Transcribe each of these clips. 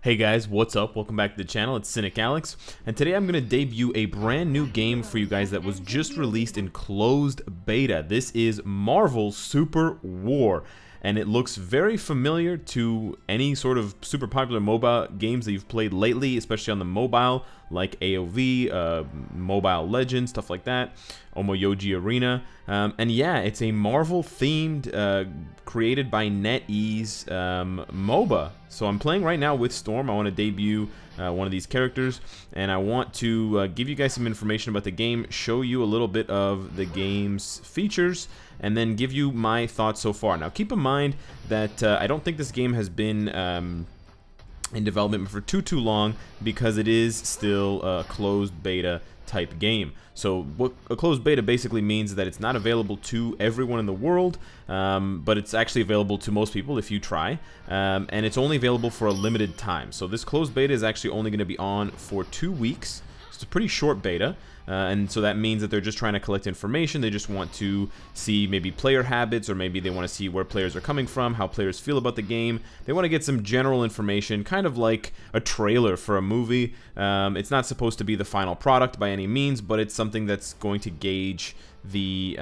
Hey guys, what's up? Welcome back to the channel. It's Cynicalex, and today I'm going to debut a brand new game for you guys that was just released in closed beta. This is Marvel Super War, and it looks very familiar to any sort of super popular MOBA games that you've played lately, especially on the mobile, like AOV, Mobile Legends, stuff like that, Omoyoji Arena. And yeah, it's a Marvel-themed, created by NetEase MOBA. So I'm playing right now with Storm. I want to debut one of these characters, and I want to give you guys some information about the game, show you a little bit of the game's features, and then give you my thoughts so far. Now keep in mind that I don't think this game has been in development for too long, because it is still a closed beta type game. So what a closed beta basically means is that it's not available to everyone in the world, but it's actually available to most people if you try, and it's only available for a limited time. So this closed beta is actually only going to be on for 2 weeks. It's a pretty short beta, and so that means that they're just trying to collect information. They just want to see maybe player habits, or maybe they want to see where players are coming from, how players feel about the game. They want to get some general information, kind of like a trailer for a movie. It's not supposed to be the final product by any means, but it's something that's going to gauge the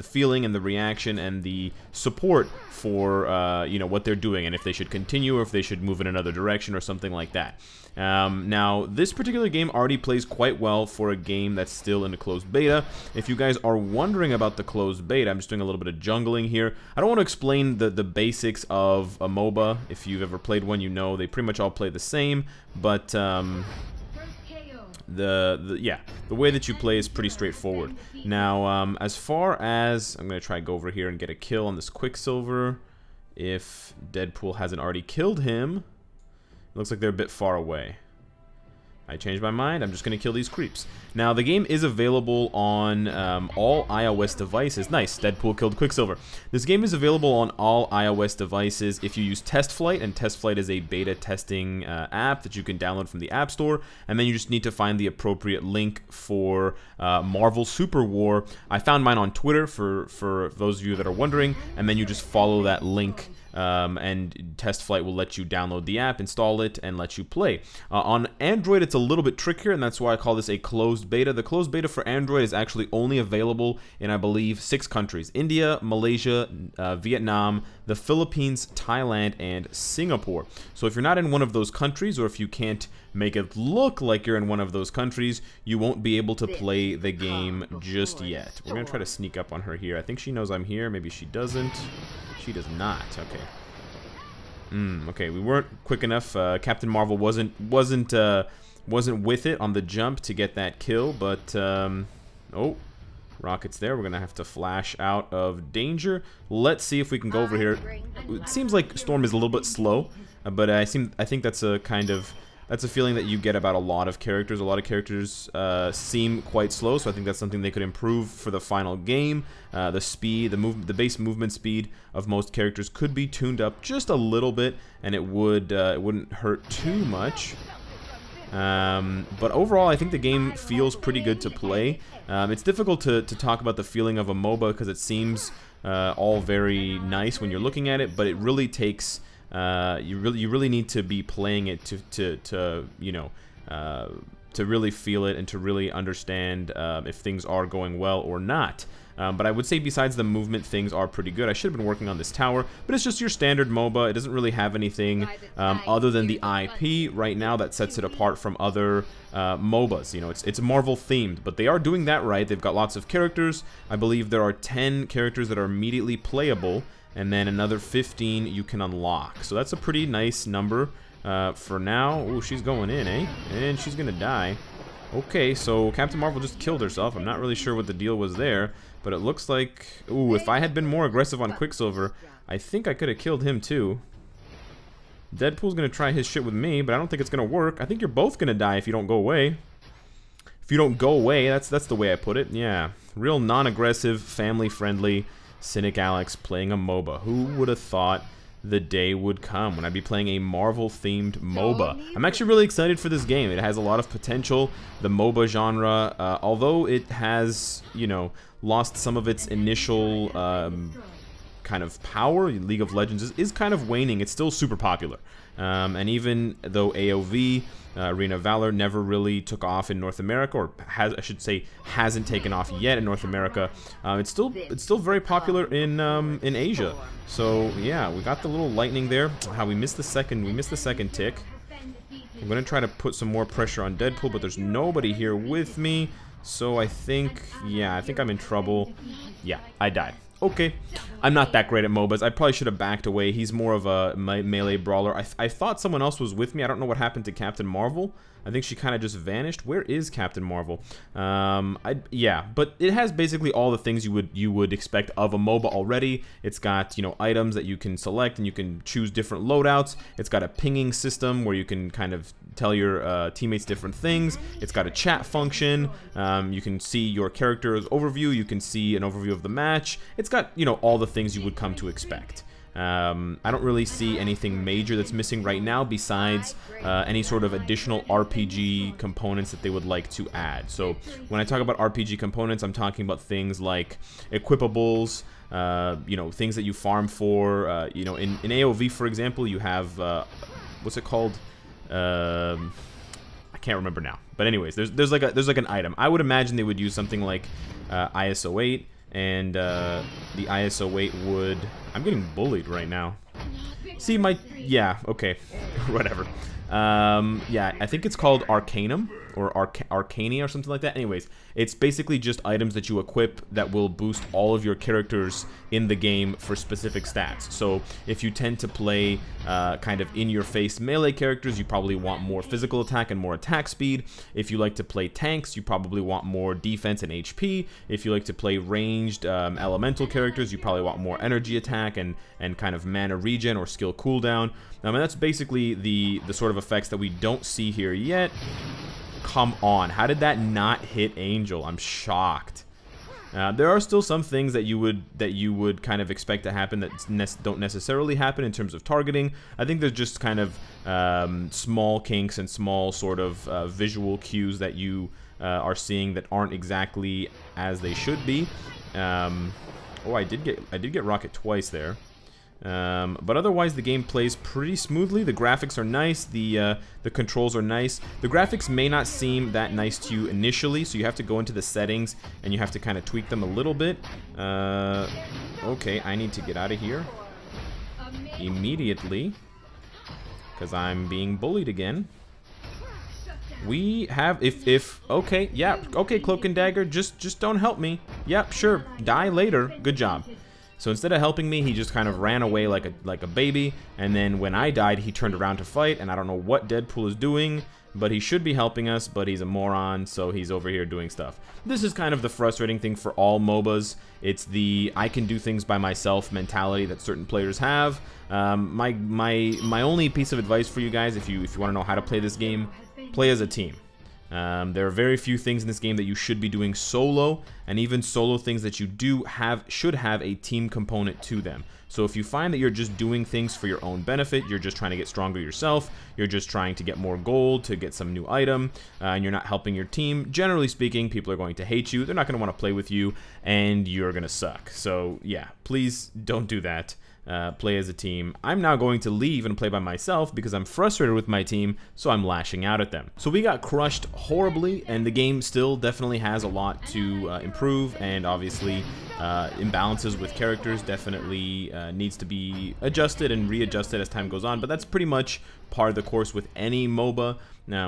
feeling and the reaction and the support for you know, what they're doing, and if they should continue or if they should move in another direction or something like that. Now, this particular game already plays quite well for a game that's still in the closed beta. If you guys are wondering about the closed beta, I'm just doing a little bit of jungling here. I don't want to explain the basics of a MOBA. If you've ever played one, you know they pretty much all play the same, but the way that you play is pretty straightforward. Now, as far as, I'm going to try to go over here and get a kill on this Quicksilver. If Deadpool hasn't already killed him, it looks like they're a bit far away. I changed my mind. I'm just going to kill these creeps. Now, the game is available on all iOS devices. Nice, Deadpool killed Quicksilver. This game is available on all iOS devices if you use TestFlight, and TestFlight is a beta testing app that you can download from the App Store, and then you just need to find the appropriate link for Marvel Super War. I found mine on Twitter for those of you that are wondering, and then you just follow that link. And TestFlight will let you download the app, install it, and let you play. On Android, it's a little bit trickier, and that's why I call this a closed beta. The closed beta for Android is actually only available in, I believe, 6 countries: India, Malaysia, Vietnam, the Philippines, Thailand, and Singapore. So if you're not in one of those countries, or if you can't make it look like you're in one of those countries, you won't be able to play the game just yet. We're going to try to sneak up on her here. I think she knows I'm here. Maybe she doesn't. She does not. Okay. Okay, we weren't quick enough. Captain Marvel wasn't with it on the jump to get that kill, but oh, rockets there. We're gonna have to flash out of danger. Let's see if we can go over here. It seems like Storm is a little bit slow, but I think that's a kind of feeling that you get about a lot of characters. A lot of characters seem quite slow, so I think that's something they could improve for the final game. The speed, the base movement speed of most characters could be tuned up just a little bit, and it wouldn't hurt too much. But overall, I think the game feels pretty good to play. It's difficult to talk about the feeling of a MOBA because it seems all very nice when you're looking at it, but it really takes. You really need to be playing it to you know, to really feel it and to really understand if things are going well or not. But I would say besides the movement, things are pretty good. I should have been working on this tower, but it's just your standard MOBA. It doesn't really have anything other than the IP right now that sets it apart from other MOBAs. You know, it's Marvel themed, but they are doing that right. They've got lots of characters. I believe there are 10 characters that are immediately playable, and then another 15 you can unlock. So that's a pretty nice number for now. Oh, she's going in, eh? And she's gonna die. Okay, so Captain Marvel just killed herself. I'm not really sure what the deal was there, but it looks like... Ooh, if I had been more aggressive on Quicksilver, I think I could have killed him too. Deadpool's gonna try his shit with me, but I don't think it's gonna work. I think you're both gonna die if you don't go away. If you don't go away, that's the way I put it. Yeah, real non-aggressive, family-friendly Cynicalex playing a MOBA. Who would have thought the day would come when I'd be playing a Marvel-themed MOBA? I'm actually really excited for this game. It has a lot of potential. The MOBA genre, although it has, you know, lost some of its initial kind of power. League of Legends is kind of waning. It's still super popular. And even though AOV, Arena of Valor, never really took off in North America, or I should say hasn't taken off yet in North America, it's still very popular in Asia. So yeah, we got the little lightning there. How we missed the second tick. I'm gonna try to put some more pressure on Deadpool, but there's nobody here with me. So I think, yeah, I think I'm in trouble. Yeah, I died. Okay, I'm not that great at MOBAs. I probably should have backed away. He's more of a melee brawler. I thought someone else was with me. I don't know what happened to Captain Marvel. I think she kind of just vanished. Where is Captain Marvel? Yeah, but it has basically all the things you would expect of a MOBA already. It's got, you know, items that you can select and you can choose different loadouts. It's got a pinging system where you can kind of tell your teammates different things. It's got a chat function. You can see your character's overview. You can see an overview of the match. It's got, you know, all the things you would come to expect. I don't really see anything major that's missing right now besides any sort of additional RPG components that they would like to add. So when I talk about RPG components, I'm talking about things like equipables, you know, things that you farm for. You know, in AOV, for example, you have, what's it called? I can't remember now. But anyways, there's like an item. I would imagine they would use something like ISO 8. And the ISO 8 would... I'm getting bullied right now. See, yeah, okay. Whatever. Yeah, I think it's called Arcanum, or Arcania, or something like that. Anyways, it's basically just items that you equip that will boost all of your characters in the game for specific stats. So if you tend to play kind of in-your-face melee characters, you probably want more physical attack and more attack speed. If you like to play tanks, you probably want more defense and HP. If you like to play ranged elemental characters, you probably want more energy attack and kind of mana regen or skill cooldown. And that's basically the sort of effects that we don't see here yet. Come on, how did that not hit Angel? I'm shocked. There are still some things that you would kind of expect to happen that don't necessarily happen in terms of targeting. I think there's just kind of small kinks and small sort of visual cues that you are seeing that aren't exactly as they should be. Oh, I did get rocket twice there. But otherwise the game plays pretty smoothly. The graphics are nice, the controls are nice. The graphics may not seem that nice to you initially, so you have to go into the settings and you have to kind of tweak them a little bit. Okay, I need to get out of here immediately because I'm being bullied again. We have, okay, yeah, okay, Cloak and Dagger, just don't help me. Yep, sure, die later, good job. So instead of helping me, he just kind of ran away like a baby, and then when I died, he turned around to fight, and I don't know what Deadpool is doing, but he should be helping us, but he's a moron, so he's over here doing stuff. This is kind of the frustrating thing for all MOBAs. It's the I can do things by myself mentality that certain players have. My only piece of advice for you guys, if you want to know how to play this game, play as a team. There are very few things in this game that you should be doing solo, and even solo things that you do should have a team component to them. So if you find that you're just doing things for your own benefit, you're just trying to get stronger yourself, you're just trying to get more gold, to get some new item, and you're not helping your team, generally speaking, people are going to hate you, they're not going to want to play with you, and you're going to suck. So yeah, please don't do that. Play as a team. I'm now going to leave and play by myself because I'm frustrated with my team, so I'm lashing out at them. So we got crushed horribly, and the game still definitely has a lot to improve, and obviously imbalances with characters definitely needs to be adjusted and readjusted as time goes on, but that's pretty much par the course with any MOBA.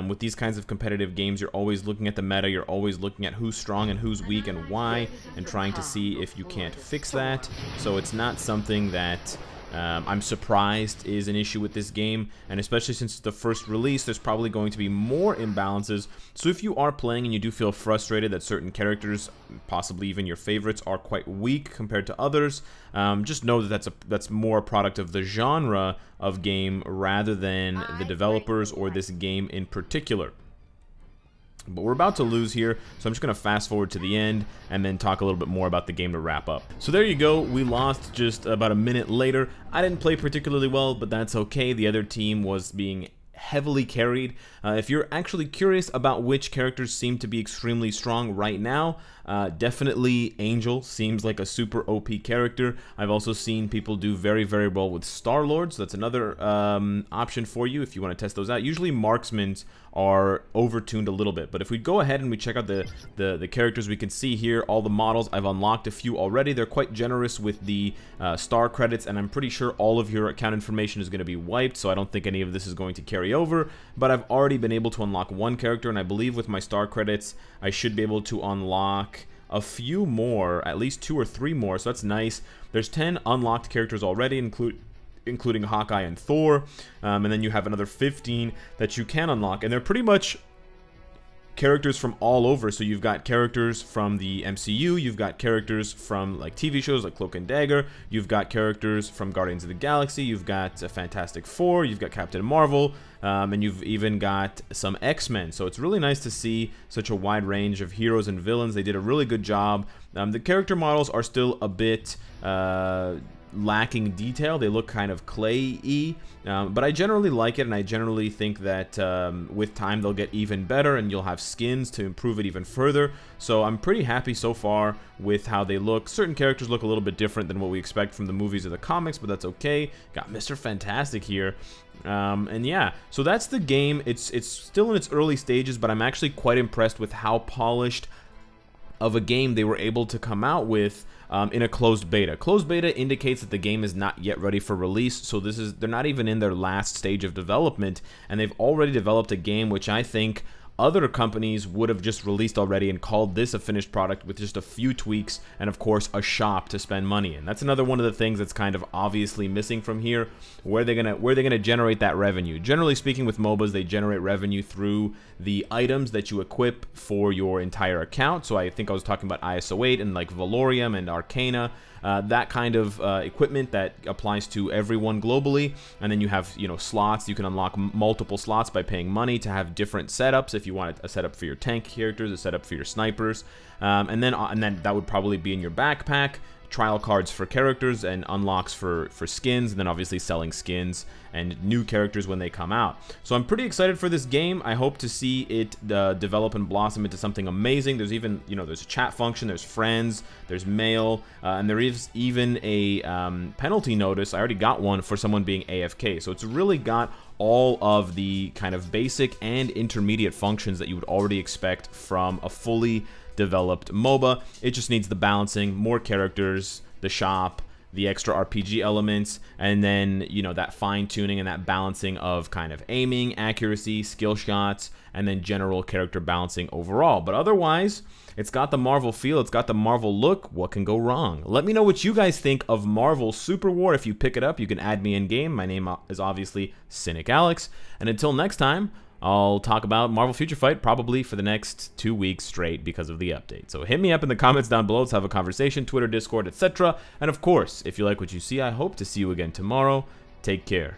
With these kinds of competitive games, you're always looking at the meta, you're always looking at who's strong and who's weak and why, and trying to see if you can't fix that. So it's not something that I'm surprised is an issue with this game, and especially since it's the first release, there's probably going to be more imbalances. So if you are playing and you do feel frustrated that certain characters, possibly even your favorites, are quite weak compared to others, just know that that's more a product of the genre of game rather than the developers or this game in particular. But we're about to lose here, so I'm just going to fast forward to the end and then talk a little bit more about the game to wrap up. So there you go, we lost just about a minute later. I didn't play particularly well, but that's okay. The other team was being heavily carried. If you're actually curious about which characters seem to be extremely strong right now, definitely Angel seems like a super OP character. I've also seen people do very, very well with Star-Lord, so that's another option for you if you want to test those out. Usually marksmen are overtuned a little bit, but if we go ahead and we check out the characters, we can see here all the models. I've unlocked a few already. They're quite generous with the star credits, and I'm pretty sure all of your account information is going to be wiped, so I don't think any of this is going to carry over, but I've already been able to unlock one character, and I believe with my star credits I should be able to unlock a few more, at least 2 or 3 more, so that's nice. There's 10 unlocked characters already, including Hawkeye and Thor, and then you have another 15 that you can unlock, and they're pretty much characters from all over. So you've got characters from the MCU, you've got characters from like TV shows like Cloak and Dagger, you've got characters from Guardians of the Galaxy, you've got Fantastic Four, you've got Captain Marvel, and you've even got some X-Men. So it's really nice to see such a wide range of heroes and villains. They did a really good job. The character models are still a bit lacking detail. They look kind of clay-y, but I generally like it, and I generally think that with time they'll get even better, and you'll have skins to improve it even further. So I'm pretty happy so far with how they look. Certain characters look a little bit different than what we expect from the movies or the comics, but that's okay. Got Mr. Fantastic here. And yeah, so that's the game. It's still in its early stages, but I'm actually quite impressed with how polished of a game they were able to come out with in a closed beta. Closed beta indicates that the game is not yet ready for release, so they're not even in their last stage of development, and they've already developed a game which I think other companies would have just released already and called this a finished product with just a few tweaks and of course a shop to spend money in. That's another one of the things that's kind of obviously missing from here. Where they're gonna generate that revenue. Generally speaking, with MOBAs, they generate revenue through the items that you equip for your entire account. So I think I was talking about ISO 8 and like Valorium and Arcana. That kind of equipment that applies to everyone globally, and then you have, you know, slots. You can unlock multiple slots by paying money to have different setups. If you want a setup for your tank characters, a setup for your snipers, and then that would probably be in your backpack. Trial cards for characters and unlocks for skins, and then obviously selling skins and new characters when they come out. So I'm pretty excited for this game. I hope to see it develop and blossom into something amazing. There's even, you know, there's a chat function, there's friends, there's mail, and there is even a penalty notice. I already got one for someone being AFK. So it's really got all of the kind of basic and intermediate functions that you would already expect from a fully developed MOBA. It just needs the balancing, more characters, the shop, the extra RPG elements, and then, you know, that fine-tuning and that balancing of kind of aiming, accuracy, skill shots, and then general character balancing overall. But otherwise, it's got the Marvel feel, it's got the Marvel look. What can go wrong? Let me know what you guys think of Marvel Super War. If you pick it up, you can add me in-game. My name is obviously Cynicalex. And until next time, I'll talk about Marvel Future Fight probably for the next 2 weeks straight because of the update. So hit me up in the comments down below. Let's have a conversation, Twitter, Discord, etc. And of course, if you like what you see, I hope to see you again tomorrow. Take care.